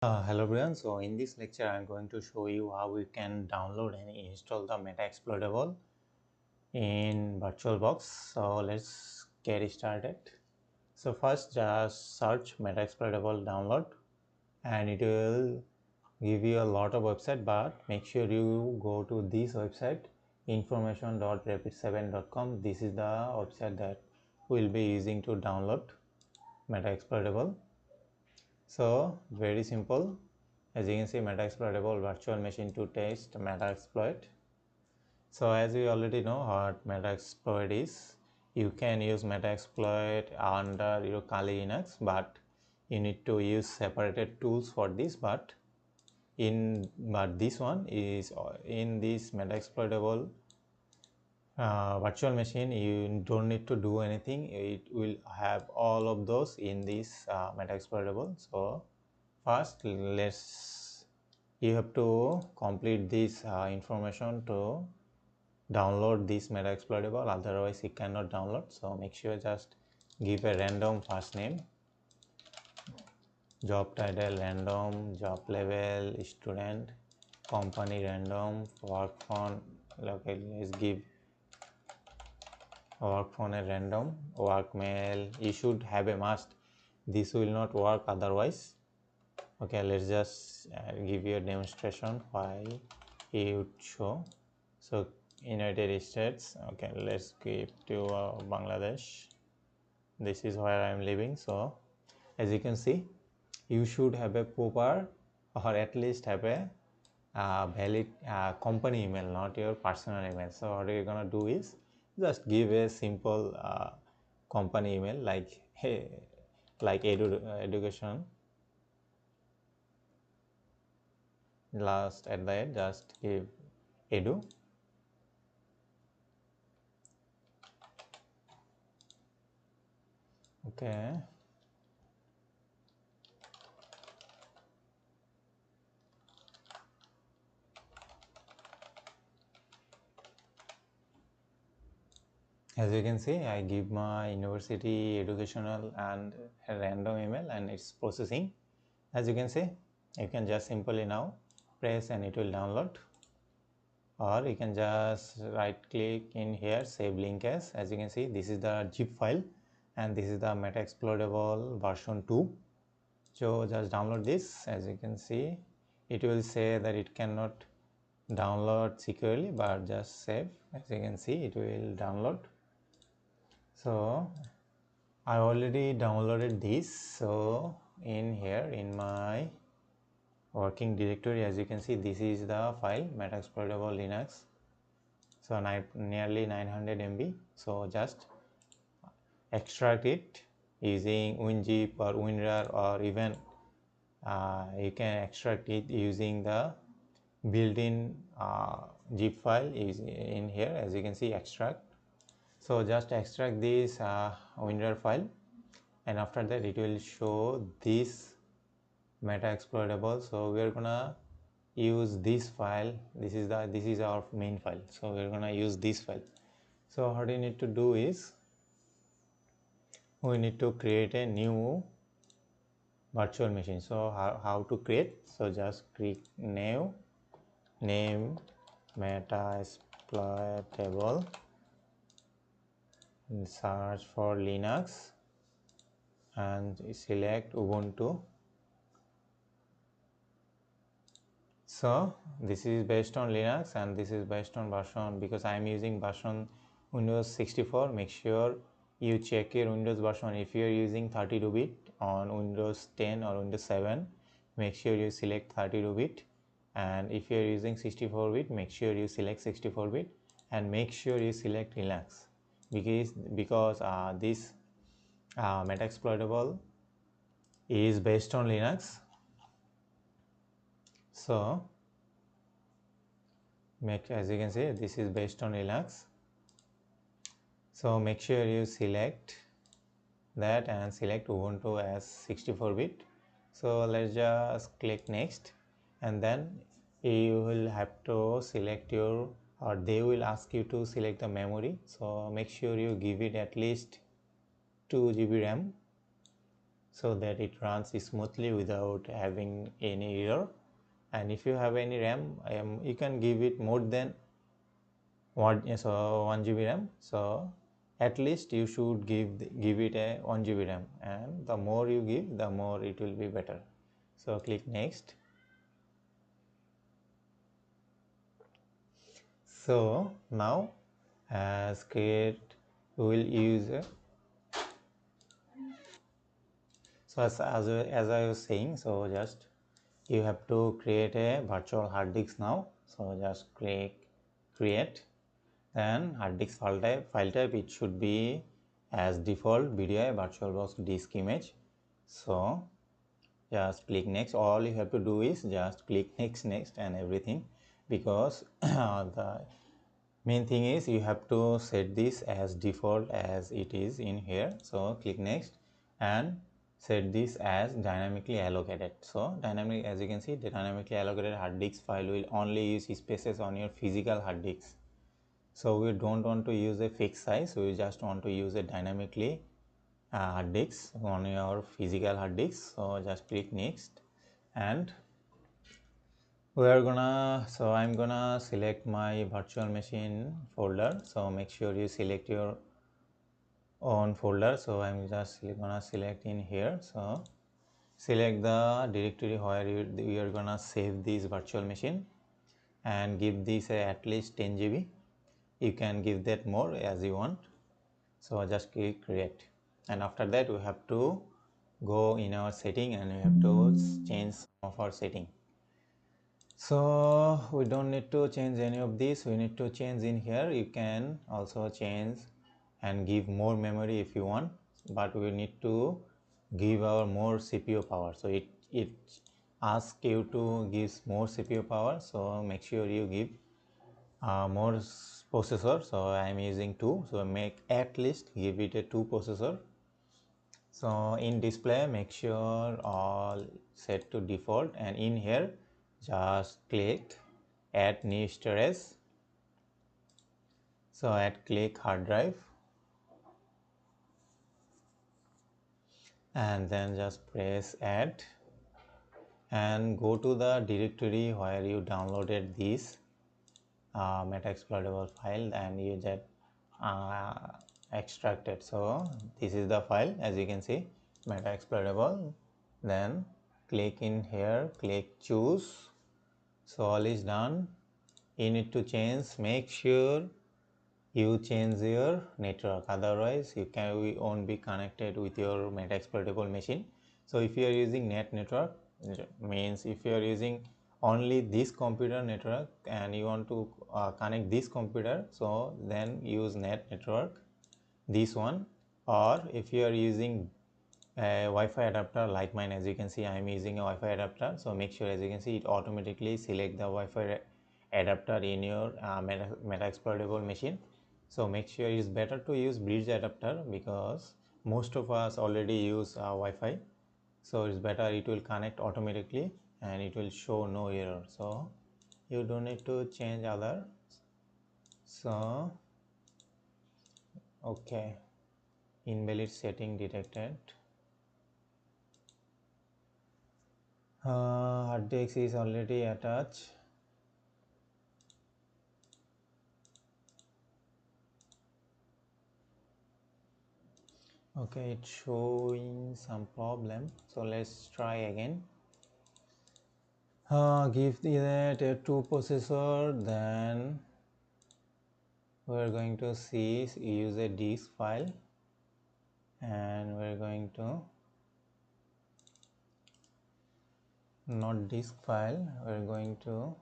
Hello everyone. So in this lecture I'm going to show you how we can download and install the Metasploitable in VirtualBox. So let's get started. So first just search Metasploitable download and it will give you a lot of website, but make sure you go to this website information.rapid7.com. This is the website that we'll be using to download Metasploitable. So very simple. As you can see, Metasploitable virtual machine to test Metasploit. So as we already know what Metasploit is, you can use Metasploit under your Kali Linux, but you need to use separated tools for this. But this one is in this Metasploitable virtual machine. You don't need to do anything. It will have all of those in this Metasploitable. So first you have to complete this information to download this Metasploitable, otherwise you cannot download. So make sure just give a random first name, job title random, job level student, company random, work phone. Okay, let's give work phone a random, work mail. You should have a must, this will not work otherwise. Okay, let's just give you a demonstration why it would show. So United States, okay, let's give to Bangladesh. This is where I am living. So as you can see, you should have a proper or at least have a valid company email, not your personal email. So what you're gonna do is just give a simple company email like hey, like education last at the end, just give edu. Okay, as you can see, I give my university educational and a random email and it's processing. As you can see, you can just simply now press and it will download, or you can just right click in here, save link as you can see, this is the zip file and this is the Metasploitable version 2. So just download this. As you can see, it will say that it cannot download securely, but just save. As you can see, it will download. So I already downloaded this. So in here in my working directory, as you can see, this is the file Metasploitable Linux. So nearly 900 MB. So just extract it using WinZip or WinRAR, or even you can extract it using the built-in zip file is in here. As you can see, extract. So just extract this WinRAR file, and after that it will show this Metasploitable. So we are gonna use this file. This is our main file, so we're gonna use this file. So what you need to do is we need to create a new virtual machine. So how to create? So just click new, name Metasploitable, search for Linux and select Ubuntu. So this is based on Linux and this is based on version, because I am using version Windows 64. Make sure you check your Windows version. If you are using 32-bit on Windows 10 or Windows 7, make sure you select 32-bit, and if you are using 64-bit, make sure you select 64-bit, and make sure you select Linux, because this Metasploitable is based on Linux. So as you can see, this is based on Linux. So make sure you select that and select Ubuntu as 64-bit. So let's just click next, and then you will have to select your, or they will ask you to select the memory. So make sure you give it at least 2 GB RAM. so that it runs smoothly without having any error. And if you have any RAM, you can give it more than 1 GB RAM. So at least you should give it a 1 GB RAM, and the more you give, the more it will be better. So click next. So now as create, we will use so as I was saying, so just you have to create a virtual hard disk now. So just click create, then hard disk file type it should be as default VDI virtualbox disk image. So just click next. All you have to do is just click next and everything, because the main thing is you have to set this as default as it is in here. So click next and set this as dynamically allocated. So dynamic, as you can see, the dynamically allocated hard disk file will only use spaces on your physical hard disk. So we don't want to use a fixed size, we just want to use a dynamically hard disk on your physical hard disk. So just click next, and we are gonna, so I'm gonna select my virtual machine folder. So make sure you select your own folder. So I'm just gonna select in here. So select the directory where you are gonna save this virtual machine, and give this at least 10 GB. You can give that more as you want. So just click create, and after that we have to go in our setting and we have to change some of our setting. So we don't need to change any of this, we need to change in here. You can also change and give more memory if you want, but we need to give our more CPU power. So it asks you to give more CPU power, so make sure you give more processor. So I am using 2, so make at least give it a 2 processor. So in display, make sure all set to default, and in here just click add new storage. So click hard drive, and then just press add and go to the directory where you downloaded this Metasploitable file, and you get extracted. So this is the file, as you can see, Metasploitable. Then click in here, click choose. So all is done. You need to change, make sure you change your network, otherwise we won't be connected with your Metasploitable machine. So if you are using network, means if you are using only this computer network and you want to connect this computer, so then use network, this one. Or if you are using a Wi-Fi adapter like mine, as you can see I am using a Wi-Fi adapter, so make sure, as you can see, it automatically select the Wi-Fi adapter in your Metasploitable machine. So make sure it's better to use bridge adapter, because most of us already use Wi-Fi, so it's better, it will connect automatically and it will show no error. So you don't need to change other. So okay, invalid setting detected. Hard disk is already attached. Okay, it's showing some problem, so let's try again. Give that a 2 processor, then we're going to see use a disk file, and we're going to not disk file, we're going to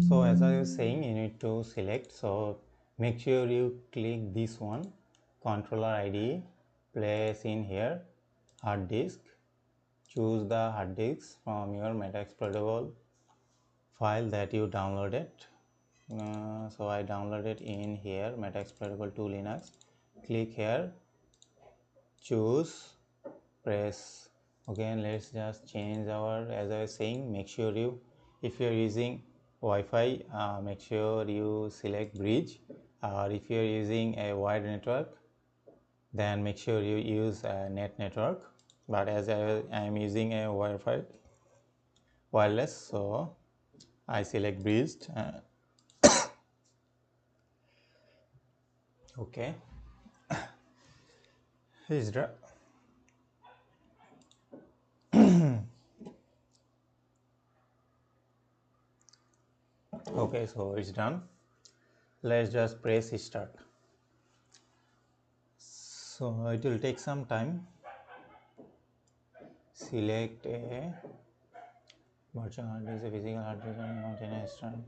so as I was saying, you need to select. So make sure you click this one, controller ID, place in here hard disk, choose the hard disk from your Metasploitable file that you downloaded. So I downloaded in here Metasploitable 2 Linux. Click here, choose press again. Let's just change our, as I was saying, make sure you, if you're using Wi-Fi, make sure you select bridge, or if you're using a wired network, then make sure you use a net network. But as I am using a Wi-Fi wireless, so I select bridged. Okay, it's okay, so it's done. Let's just press start. So it will take some time. Select a virtual hard disk, a physical hard disk, and not an external.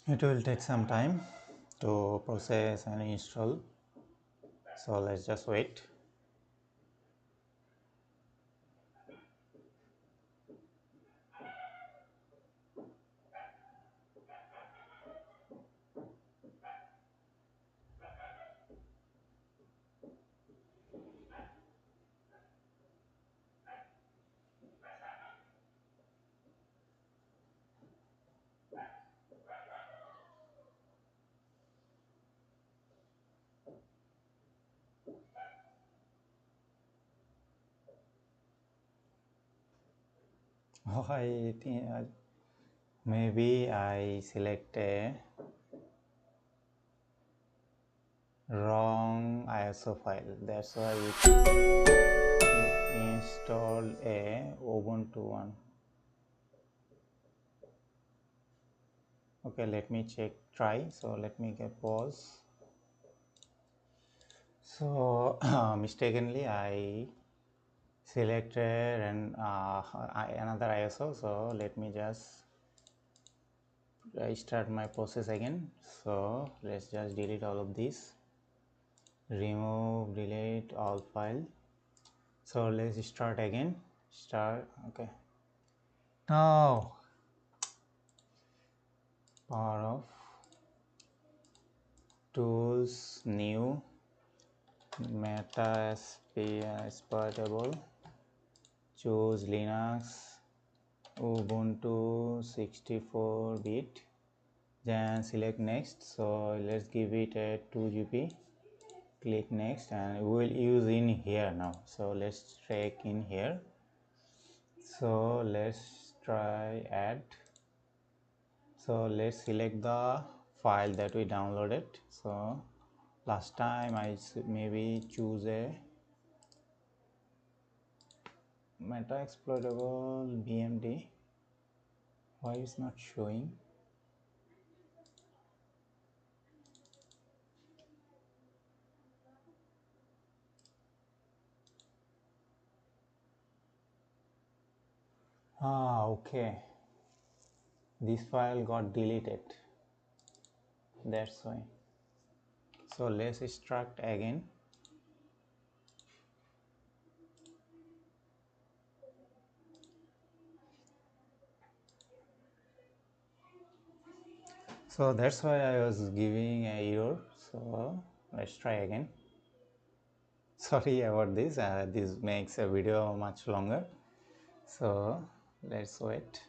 It will take some time to process and install. So let's just wait. Oh, I think maybe I select a wrong ISO file. That's why it installed a Ubuntu one. Okay, let me check, try. So let me get pause. So mistakenly I selected another ISO. So let me just start my process again. So let's just delete all of this, remove, delete all file. So let's start again. Start. Okay, now power off, tools, new, Metasploitable, choose Linux, Ubuntu 64-bit, then select next. So let's give it a 2 GB, click next, and we will use in here now. So let's check in here. So let's try add. So let's select the file that we downloaded. So last time I maybe choose a Metasploitable BMD. Why is not showing? Okay, this file got deleted, that's why. So let's extract again. So that's why I was giving a error. So let's try again. Sorry about this. This makes a video much longer. So let's wait.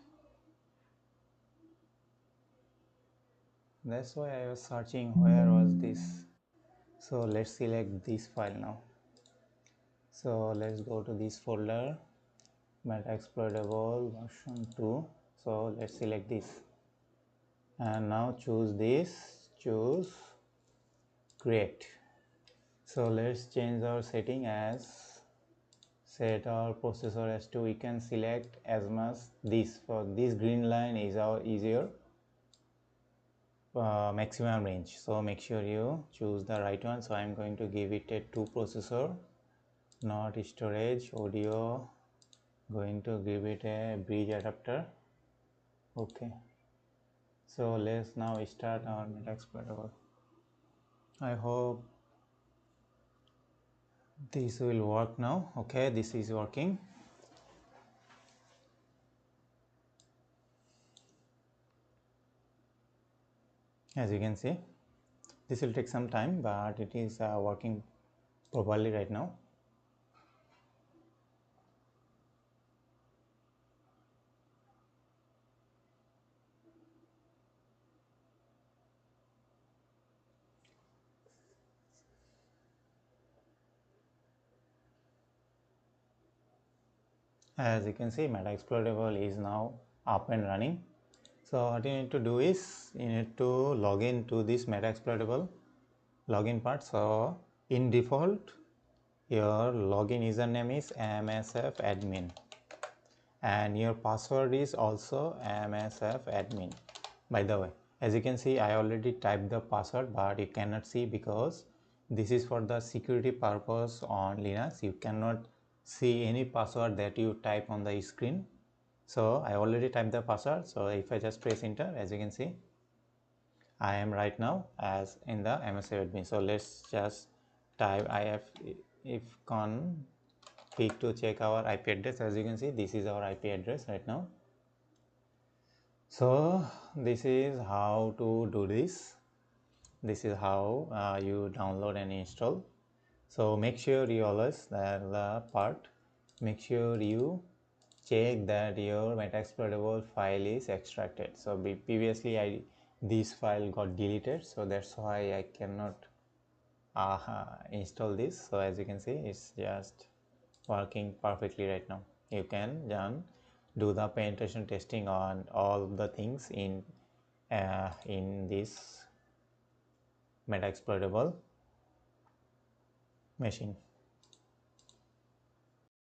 That's why I was searching where was this. So let's select this file now. So let's go to this folder, Metasploitable version 2. So let's select this. And now choose this, choose create. So let's change our setting as set our processor as to, we can select as much this, for this green line is your maximum range. So make sure you choose the right one. So I'm going to give it a 2 processor, not storage, audio, going to give it a bridge adapter. Okay, so let's now start our Metasploitable. I hope this will work now. Okay, this is working. As you can see, this will take some time, but it is working properly right now. As you can see, Metasploitable is now up and running. So what you need to do is you need to log in to this Metasploitable login part. So in default, your login username is msf admin and your password is also msf admin. By the way, as you can see, I already typed the password, but you cannot see because this is for the security purpose on Linux. You cannot see any password that you type on the screen. So I already typed the password. So if I just press enter, as you can see, I am right now as in the MSF admin. So let's just type ifconfig to check our IP address. As you can see, this is our IP address right now. So this is how to do this. This is how you download and install. So make sure you always the part. Make sure you check that your Metasploitable file is extracted. So previously this file got deleted, so that's why I cannot install this. So as you can see, it's just working perfectly right now. You can do the penetration testing on all the things in this Metasploitable machine.